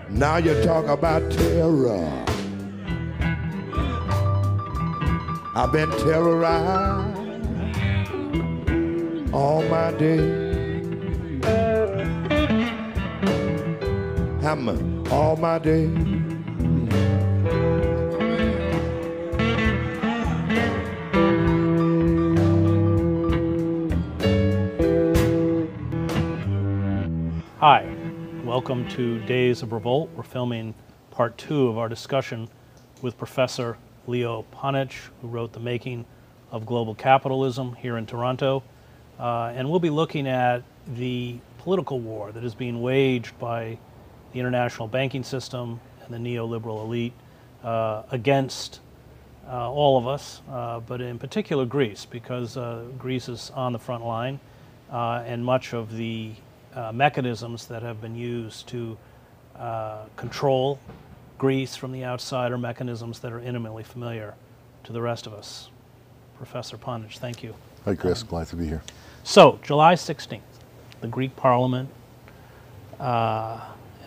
Now you talk about terror. I've been terrorized all my day. Hammer all my day. Hi, welcome to Days of Revolt. We're filming part 2 of our discussion with Professor Leo Panich, who wrote The Making of Global Capitalism here in Toronto. And we'll be looking at the political war that is being waged by the international banking system and the neoliberal elite against all of us, but in particular Greece, because Greece is on the front line, and much of the mechanisms that have been used to control Greece from the outside are mechanisms that are intimately familiar to the rest of us. Professor Panich, thank you. Hi, Chris. Glad to be here. So, July 16th, the Greek Parliament, and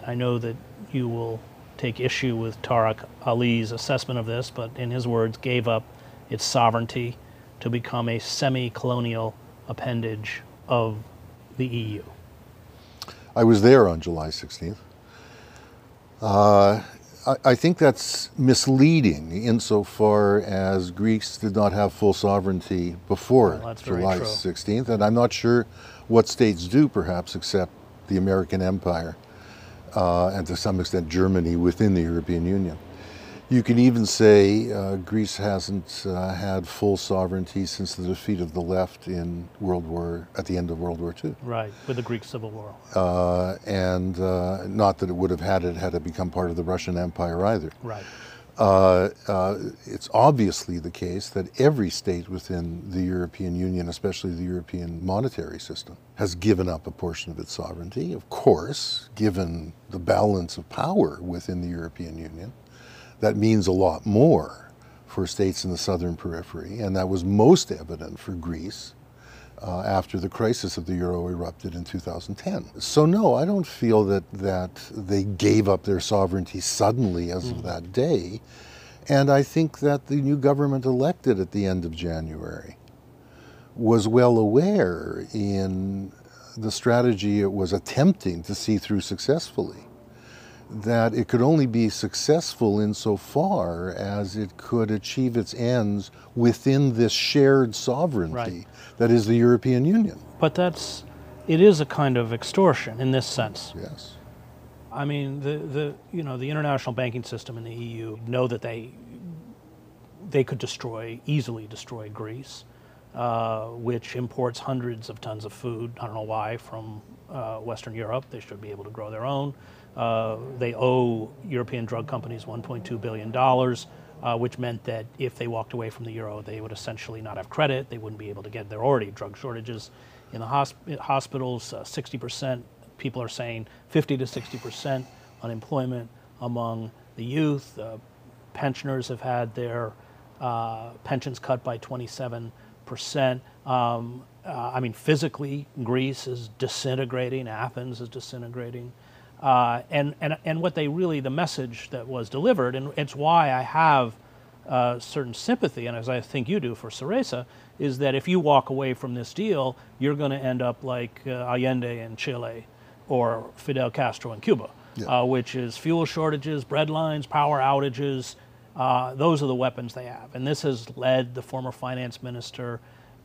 I know that you will take issue with Tariq Ali's assessment of this, but in his words, gave up its sovereignty to become a semi-colonial appendage of the EU. I was there on July 16th. I think that's misleading insofar as Greece did not have full sovereignty before July 16th, and I'm not sure what states do, perhaps, except the American Empire and to some extent Germany within the European Union. You can even say Greece hasn't had full sovereignty since the defeat of the left in at the end of World War II. Right, with the Greek Civil War. And not that it would have had it become part of the Russian Empire either. Right. It's obviously the case that every state within the European Union, especially the European monetary system, has given up a portion of its sovereignty. Of course, given the balance of power within the European Union, that means a lot more for states in the southern periphery, and that was most evident for Greece after the crisis of the euro erupted in 2010. So no, I don't feel that they gave up their sovereignty suddenly as of that day, and I think that the new government elected at the end of January was well aware in the strategy it was attempting to see through successfully, that it could only be successful insofar as it could achieve its ends within this shared sovereignty that is the European Union. But it is a kind of extortion in this sense. Yes. I mean, the international banking system in the EU know that they could easily destroy Greece, which imports hundreds of tons of food, I don't know why, from Western Europe. They should be able to grow their own. They owe European drug companies $1.2 billion, which meant that if they walked away from the euro, they would essentially not have credit. They wouldn't be able to get, there are already drug shortages in the hospitals. 60%, people are saying 50 to 60% unemployment among the youth. Pensioners have had their pensions cut by 27%. I mean, physically, Greece is disintegrating. Athens is disintegrating. And what the message that was delivered, and it's why I have certain sympathy, and as I think you do for Syriza, is that if you walk away from this deal, you're going to end up like Allende in Chile or Fidel Castro in Cuba, which is fuel shortages, bread lines, power outages. Those are the weapons they have. And this has led the former finance minister,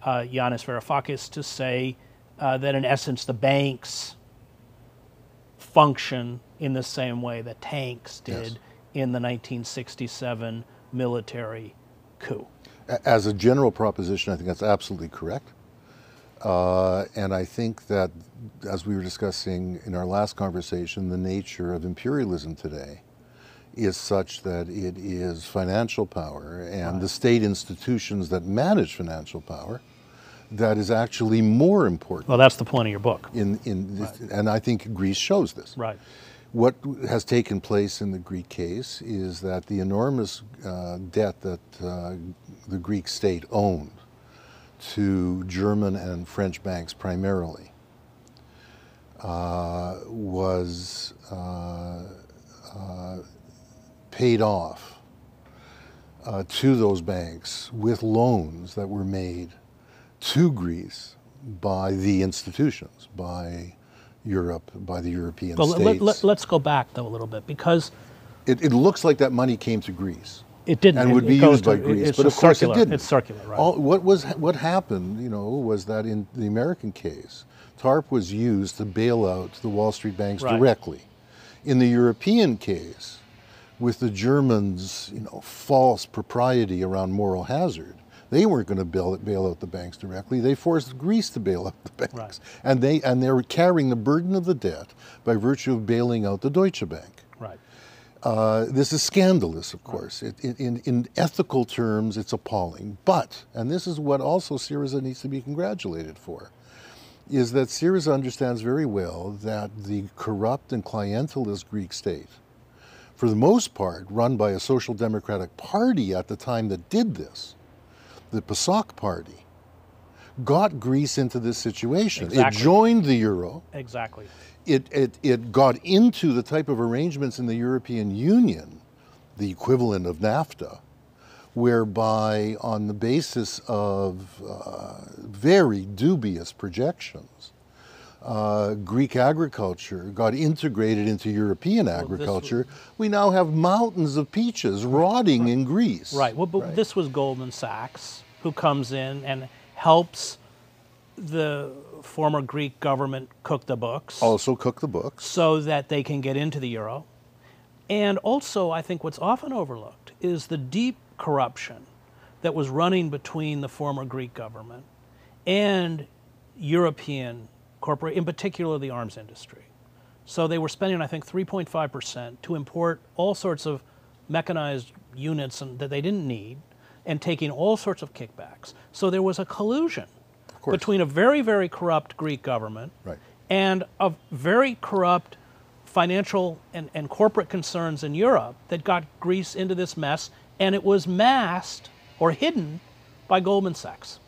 Yanis Varoufakis, to say that in essence the banks function in the same way that tanks did in the 1967 military coup. As a general proposition, I think that's absolutely correct. And I think that, as we were discussing in our last conversation, the nature of imperialism today is such that it is financial power and the state institutions that manage financial power that is actually more important. Well, that's the point of your book. And I think Greece shows this. Right. What has taken place in the Greek case is that the enormous debt that the Greek state owned to German and French banks primarily was paid off to those banks with loans that were made to Greece by the institutions, by Europe, by the European states. Let's go back though a little bit, because it looks like that money came to Greece. It didn't. And would be used by Greece, but of course it didn't. It's circular, right? What happened, was that in the American case, TARP was used to bail out the Wall Street banks directly. In the European case, with the Germans, false propriety around moral hazard, they weren't going to bail out the banks directly. They forced Greece to bail out the banks, and they were carrying the burden of the debt by virtue of bailing out the Deutsche Bank. Right. This is scandalous, of course. In ethical terms, it's appalling. But, and this is what also Syriza needs to be congratulated for, is that Syriza understands very well that the corrupt and clientelist Greek state, for the most part run by a social democratic party at the time that did this, the PASOK party, got Greece into this situation. Exactly. It joined the euro. Exactly. It got into the type of arrangements in the European Union, the equivalent of NAFTA, whereby on the basis of very dubious projections, Greek agriculture got integrated into European agriculture. We now have mountains of peaches rotting in Greece. Right. Well, but this was Goldman Sachs, who comes in and helps the former Greek government cook the books. Also cook the books. So that they can get into the euro. And also, I think what's often overlooked is the deep corruption that was running between the former Greek government and European corporate, in particular the arms industry. So they were spending, I think, 3.5% to import all sorts of mechanized units that they didn't need, and taking all sorts of kickbacks. So there was a collusion between a very, very corrupt Greek government and a very corrupt financial and corporate concerns in Europe that got Greece into this mess, and it was masked or hidden by Goldman Sachs.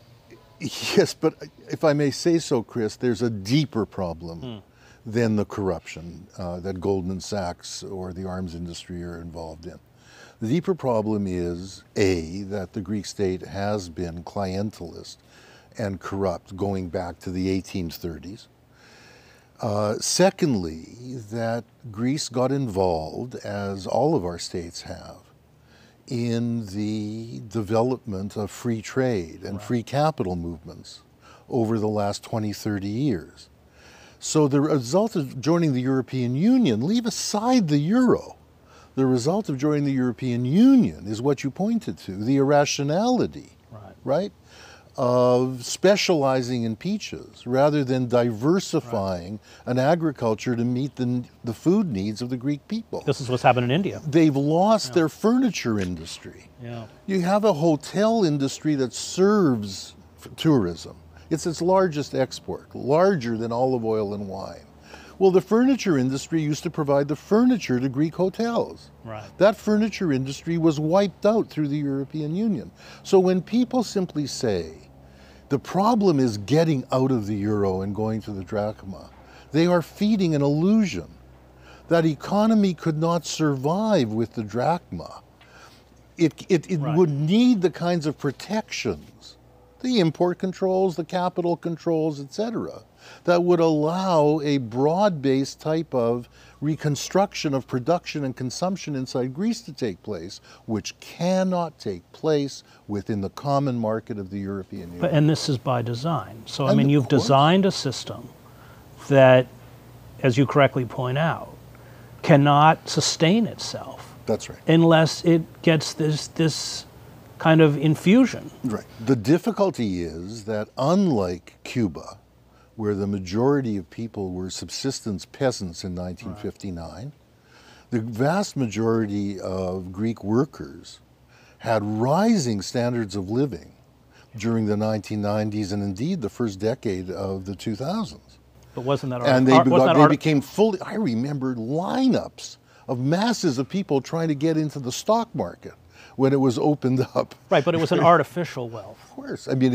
Yes, but if I may say so, Chris, there's a deeper problem than the corruption that Goldman Sachs or the arms industry are involved in. The deeper problem is, A, that the Greek state has been clientelist and corrupt going back to the 1830s. Secondly, that Greece got involved, as all of our states have, in the development of free trade and free capital movements over the last 20, 30 years. So the result of joining the European Union, leave aside the euro, the result of joining the European Union is what you pointed to, the irrationality, right, of specializing in peaches rather than diversifying an agriculture to meet the food needs of the Greek people. This is what's happened in India. They've lost their furniture industry. You have a hotel industry that serves tourism. It's its largest export, larger than olive oil and wine. Well, the furniture industry used to provide the furniture to Greek hotels. That furniture industry was wiped out through the European Union. So when people simply say, the problem is getting out of the euro and going to the drachma, they are feeding an illusion that economy could not survive with the drachma. It would need the kinds of protections, the import controls, the capital controls, etc., that would allow a broad-based type of reconstruction of production and consumption inside Greece to take place, which cannot take place within the common market of the European Union. And this is by design. So, I mean, you've designed a system that, as you correctly point out, cannot sustain itself. That's right. Unless it gets this kind of infusion. Right. The difficulty is that unlike Cuba, where the majority of people were subsistence peasants in 1959, the vast majority of Greek workers had rising standards of living during the 1990s and indeed the first decade of the 2000s. But wasn't that and they became fully, I remember lineups of masses of people trying to get into the stock market when it was opened up. Right, but it was an artificial wealth. Of course. I mean,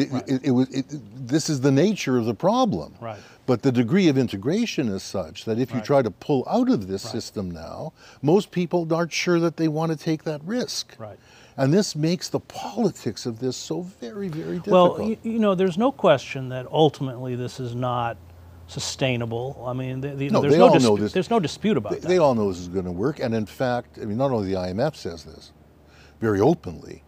this is the nature of the problem. Right. But the degree of integration is such that if you try to pull out of this system now, most people aren't sure that they want to take that risk. Right. And this makes the politics of this so very, very difficult. Well, you know, there's no question that ultimately this is not sustainable. I mean, there's no dispute about that. They all know this is going to work. And in fact, I mean, not only the IMF says this very openly,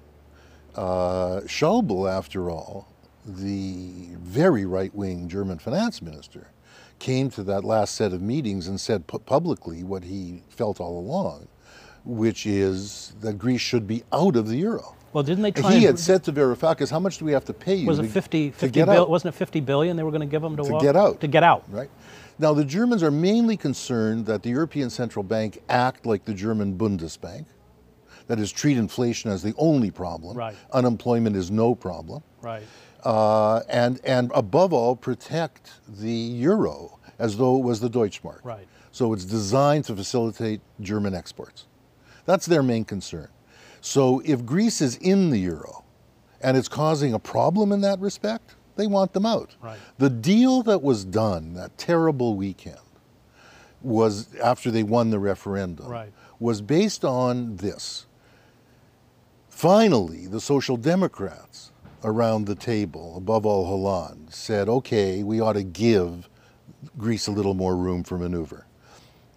Schäuble, after all, the very right-wing German finance minister, came to that last set of meetings and said publicly what he felt all along, which is that Greece should be out of the euro. Well, didn't they try? He had said to Varoufakis, "How much do we have to pay you?" Was it 50 wasn't it 50 billion they were going to give them to get out? To get out. Right. Now the Germans are mainly concerned that the European Central Bank act like the German Bundesbank, that is, treat inflation as the only problem. Right. Unemployment is no problem. Right. And above all, protect the euro as though it was the Deutschmark. Right. So it's designed to facilitate German exports. That's their main concern. So if Greece is in the euro and it's causing a problem in that respect, they want them out. Right. The deal that was done that terrible weekend was, after they won the referendum, was based on this. Finally, the Social Democrats around the table, above all Hollande, said, okay, we ought to give Greece a little more room for maneuver.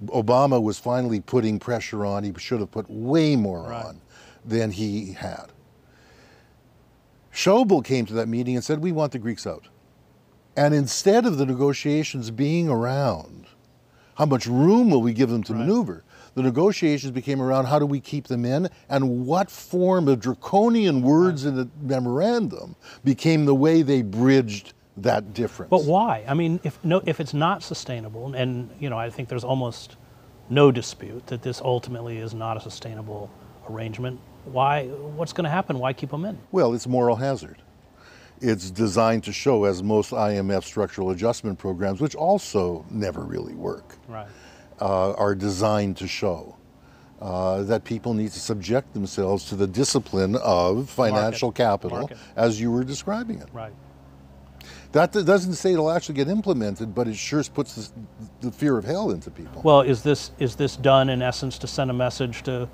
Obama was finally putting pressure on. He should have put way more on than he had. Schäuble came to that meeting and said, we want the Greeks out. And instead of the negotiations being around, how much room will we give them to maneuver? The negotiations became around how do we keep them in, and what form of draconian words in the memorandum became the way they bridged that difference. But why? I mean, if it's not sustainable, and you know, I think there's almost no dispute that this ultimately is not a sustainable arrangement, why? What's going to happen? Why keep them in? Well, it's moral hazard. It's designed to show, as most IMF structural adjustment programs, which also never really work, are designed to show that people need to subject themselves to the discipline of financial capital, as you were describing it. Right. That doesn't say it'll actually get implemented, but it sure puts the fear of hell into people. Well, is this done in essence to send a message to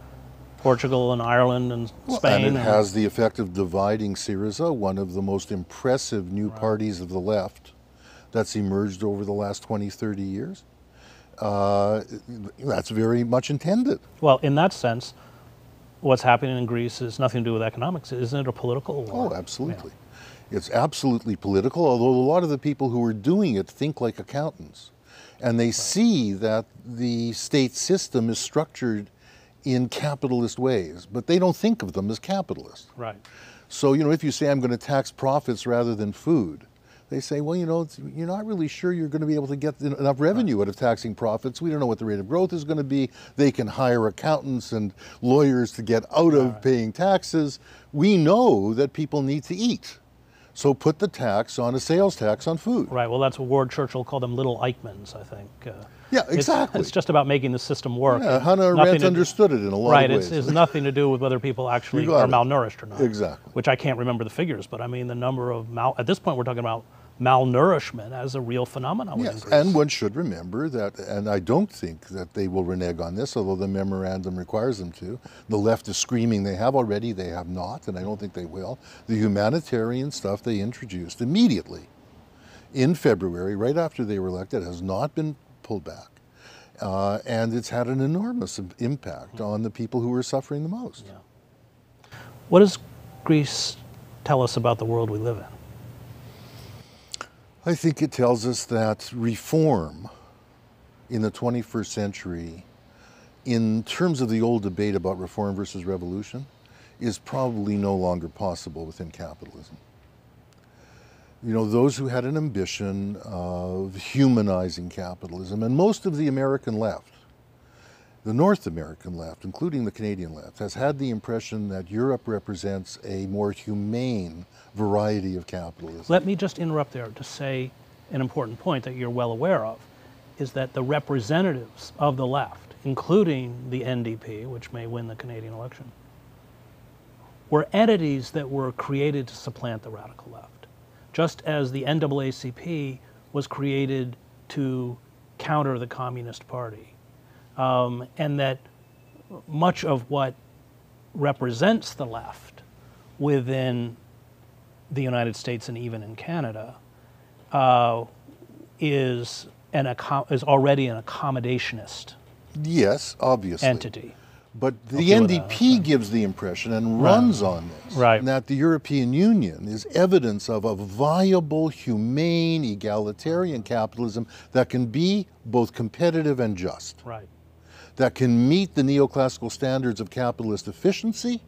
Portugal and Ireland and Spain? And it has the effect of dividing Syriza, one of the most impressive new parties of the left that's emerged over the last 20, 30 years. That's very much intended. Well, in that sense, what's happening in Greece is nothing to do with economics. Isn't it a political war? Oh, absolutely. Yeah. It's absolutely political, although a lot of the people who are doing it think like accountants. And they see that the state system is structured in capitalist ways, but they don't think of them as capitalist. Right. So, you know, if you say I'm going to tax profits rather than food, they say, well, you know, you're not really sure you're going to be able to get enough revenue out of taxing profits. We don't know what the rate of growth is going to be. They can hire accountants and lawyers to get out of paying taxes. We know that people need to eat. So put the tax on a sales tax on food. Right. Well, that's what Ward Churchill called them, little Eichmanns, I think. Yeah, exactly. It's just about making the system work. Yeah, Hannah Arendt understood it in a lot of ways. Right. It's nothing to do with whether people actually are malnourished or not. Exactly. Which I can't remember the figures, but I mean the number of at this point we're talking about malnourishment as a real phenomenon. Yes, and one should remember that, and I don't think that they will renege on this, although the memorandum requires them to. The left is screaming they have already, they have not, and I don't think they will. The humanitarian stuff they introduced immediately in February, right after they were elected, has not been pulled back. And it's had an enormous impact on the people who are suffering the most. Yeah. What does Greece tell us about the world we live in? I think it tells us that reform in the 21st century, in terms of the old debate about reform versus revolution, is probably no longer possible within capitalism. You know, those who had an ambition of humanizing capitalism, and most of the American left, the North American left, including the Canadian left, has had the impression that Europe represents a more humane variety of capitalism. Let me just interrupt there to say an important point that you're well aware of, is that the representatives of the left, including the NDP, which may win the Canadian election, were entities that were created to supplant the radical left, just as the NAACP was created to counter the Communist Party, and that much of what represents the left within the United States and even in Canada is already an accommodationist Yes, obviously. entity. But I'll the deal with that, NDP okay. gives the impression and runs on this, Right. that the European Union is evidence of a viable, humane, egalitarian capitalism that can be both competitive and just, Right. that can meet the neoclassical standards of capitalist efficiency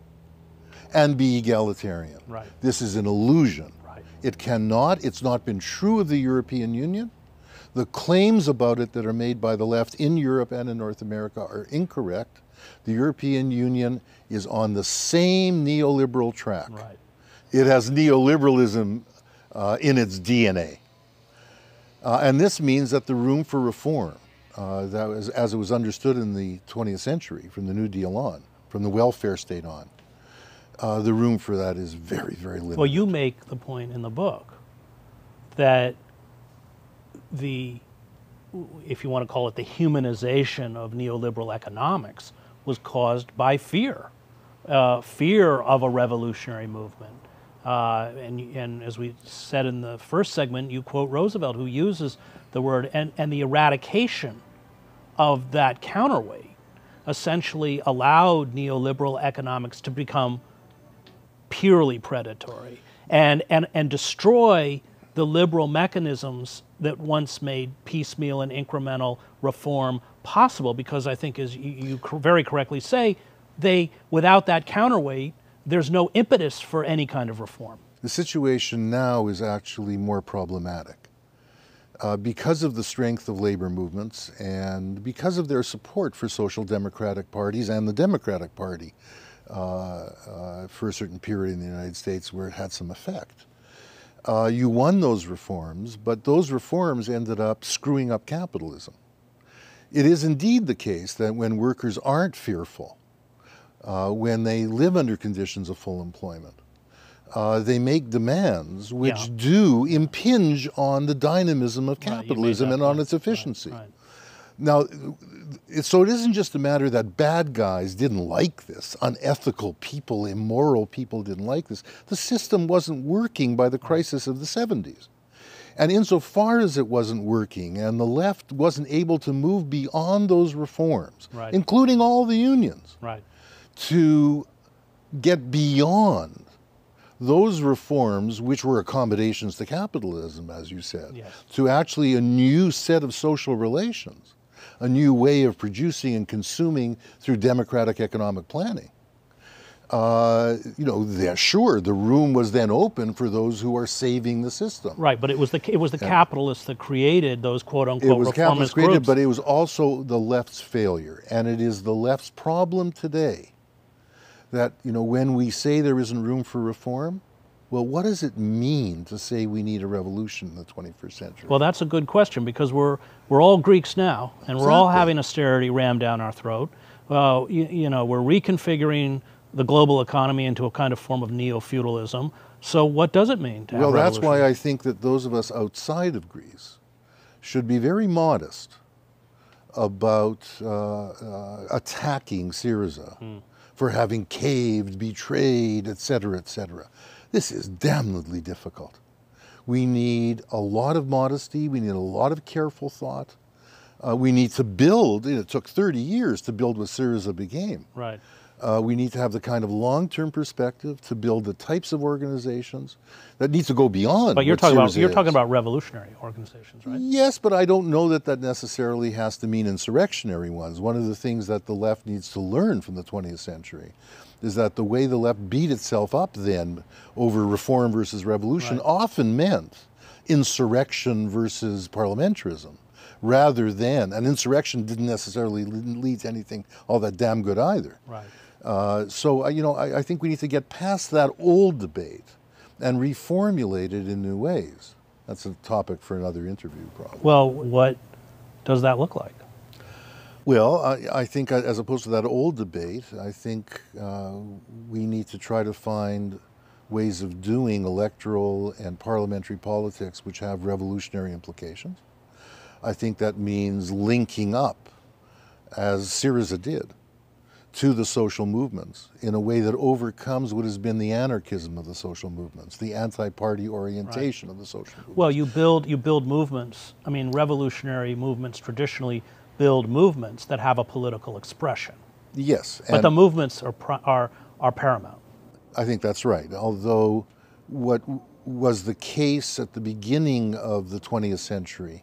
and be egalitarian. Right. This is an illusion. Right. It cannot, it's not been true of the European Union. The claims about it that are made by the left in Europe and in North America are incorrect. The European Union is on the same neoliberal track. Right. It has neoliberalism in its DNA. And this means that the room for reform, that was, as it was understood in the 20th century, from the New Deal on, from the welfare state on, the room for that is very, very limited. Well, you make the point in the book that if you want to call it the humanization of neoliberal economics, was caused by fear, fear of a revolutionary movement. And as we said in the first segment, you quote Roosevelt, who uses the word, and the eradication of that counterweight essentially allowed neoliberal economics to become purely predatory and destroy the liberal mechanisms that once made piecemeal and incremental reform possible, because I think, as you very correctly say, without that counterweight, there's no impetus for any kind of reform. The situation now is actually more problematic. Because of the strength of labor movements and because of their support for social democratic parties and the Democratic Party for a certain period in the United States where it had some effect. You won those reforms, but those reforms ended up screwing up capitalism. It is indeed the case that when workers aren't fearful, when they live under conditions of full employment, they make demands which do impinge on the dynamism of capitalism and on its efficiency. Right. Now, so it isn't just a matter that bad guys didn't like this, unethical people, immoral people didn't like this. The system wasn't working by the crisis of the 70s. And insofar as it wasn't working and the left wasn't able to move beyond those reforms, including all the unions, to get beyond those reforms, which were accommodations to capitalism, as you said, to actually a new set of social relations, a new way of producing and consuming through democratic economic planning. Sure, the room was then open for those who are saving the system. Right, but it was the capitalists that created those quote-unquote reformist capitalist created, groups. but it was also the left's failure, and it is the left's problem today that, when we say there isn't room for reform, well, what does it mean to say we need a revolution in the 21st century? Well, that's a good question, because we're all Greeks now, and we're all having austerity rammed down our throat. We're reconfiguring the global economy into a kind of form of neo-feudalism. So what does it mean to have revolution? That's why I think that those of us outside of Greece should be very modest about attacking Syriza for having caved, betrayed, etc., etc. This is damnably difficult. We need a lot of modesty. We need a lot of careful thought. We need to build. It took 30 years to build what Syriza became. Right. We need to have the kind of long-term perspective to build the types of organizations that need to go beyond. But you're talking about revolutionary organizations, right? Yes, but I don't know that that necessarily has to mean insurrectionary ones. One of the things that the left needs to learn from the 20th century is that the way the left beat itself up then over reform versus revolution often meant insurrection versus parliamentarism, rather than, and insurrection didn't necessarily lead to anything all that damn good either. Right. I think we need to get past that old debate and reformulate it in new ways. That's a topic for another interview, probably. Well, what does that look like? Well, I think as opposed to that old debate, I think we need to try to find ways of doing electoral and parliamentary politics which have revolutionary implications. I think that means linking up, as Syriza did, to the social movements in a way that overcomes what has been the anarchism of the social movements, the anti-party orientation of the social movements. Well, you build movements. I mean, revolutionary movements traditionally build movements that have a political expression. Yes. But the movements are paramount. I think that's right. Although what was the case at the beginning of the 20th century,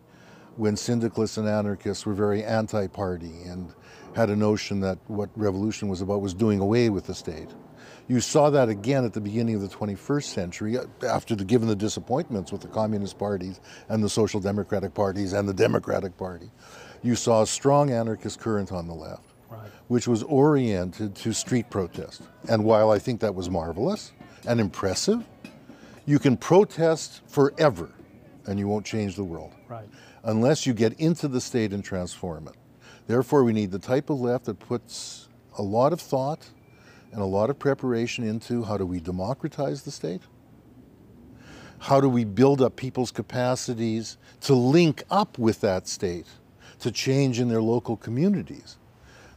when syndicalists and anarchists were very anti-party and had a notion that what revolution was about was doing away with the state. You saw that again at the beginning of the 21st century, after given the disappointments with the communist parties and the social democratic parties and the Democratic Party. You saw a strong anarchist current on the left, Right. which was oriented to street protest. And while I think that was marvelous and impressive, you can protest forever and you won't change the world. Right. Unless you get into the state and transform it. Therefore, we need the type of left that puts a lot of thought and a lot of preparation into how do we democratize the state? How do we build up people's capacities to link up with that state, to change in their local communities,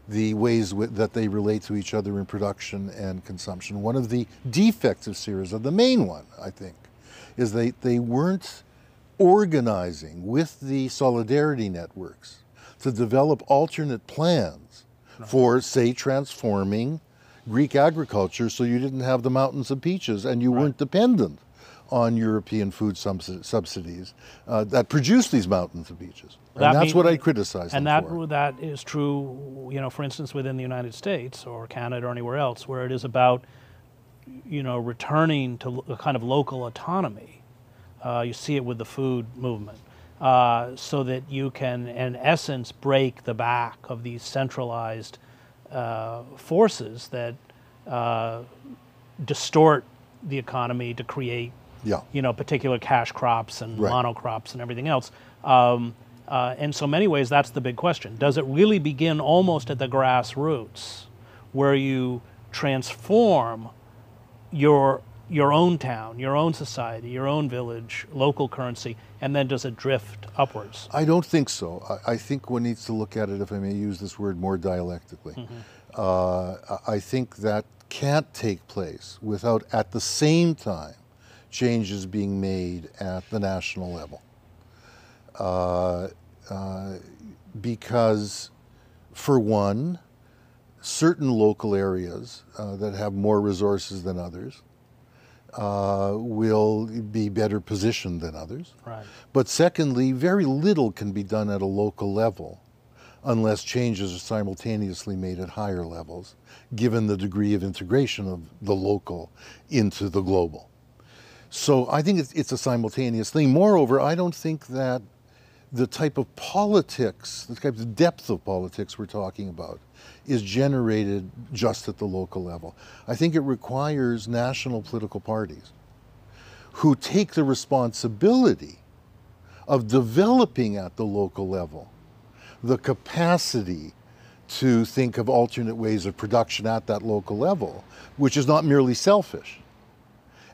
the ways that they relate to each other in production and consumption. One of the defects of Syriza, the main one, I think, is they weren't organizing with the solidarity networks to develop alternate plans for, say, transforming Greek agriculture so you didn't have the mountains of peaches and you weren't dependent on European food subsidies that produce these mountains of peaches. And that's what I criticize them for. And that is true, you know, for instance, within the United States or Canada or anywhere else, where it is about, you know, returning to a kind of local autonomy. You see it with the food movement. So that you can, in essence, break the back of these centralized forces that distort the economy to create, you know, particular cash crops and monocrops and everything else. And so many ways, that's the big question. Does it really begin almost at the grassroots, where you transform your own town, your own society, your own village, local currency, and then does it drift upwards? I don't think so. I think one needs to look at it, if I may use this word, more dialectically. I think that can't take place without, at the same time, changes being made at the national level. Because, for one, certain local areas that have more resources than others will be better positioned than others. Right. But secondly, very little can be done at a local level unless changes are simultaneously made at higher levels, given the degree of integration of the local into the global. So I think it's a simultaneous thing. Moreover, I don't think that the type of politics, the type of depth of politics we're talking about is generated just at the local level. I think it requires national political parties who take the responsibility of developing at the local level the capacity to think of alternate ways of production at that local level, which is not merely selfish,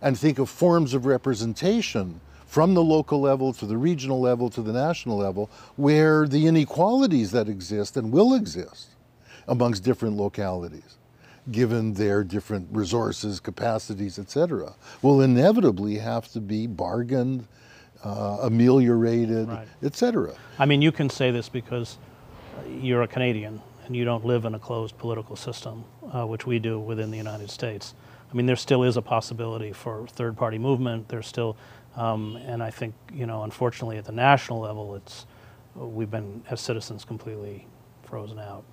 and think of forms of representation from the local level to the regional level to the national level, where the inequalities that exist and will exist amongst different localities, given their different resources, capacities, etc., will inevitably have to be bargained, ameliorated, etc. I mean, you can say this because you're a Canadian and you don't live in a closed political system, which we do within the United States. I mean, there still is a possibility for third-party movement. There's still, and I think, you know, unfortunately at the national level, we've been, as citizens, completely frozen out.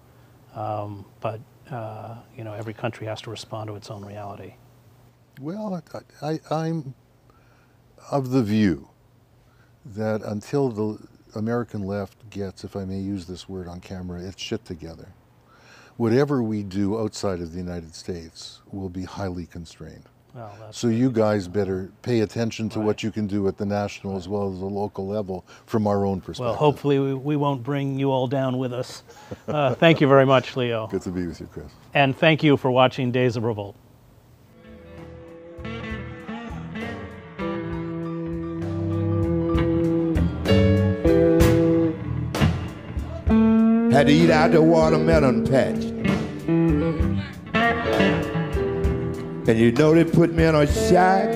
But, you know, every country has to respond to its own reality. Well, I'm of the view that until the American left gets, if I may use this word on camera, its shit together, whatever we do outside of the United States will be highly constrained. Well, that's So you guys better pay attention to what you can do at the national as well as the local level from our own perspective. well, hopefully we won't bring you all down with us. Thank you very much, Leo. Good to be with you, Chris. And thank you for watching Days of Revolt. Had to eat out the watermelon patch. And you know they put me in a shack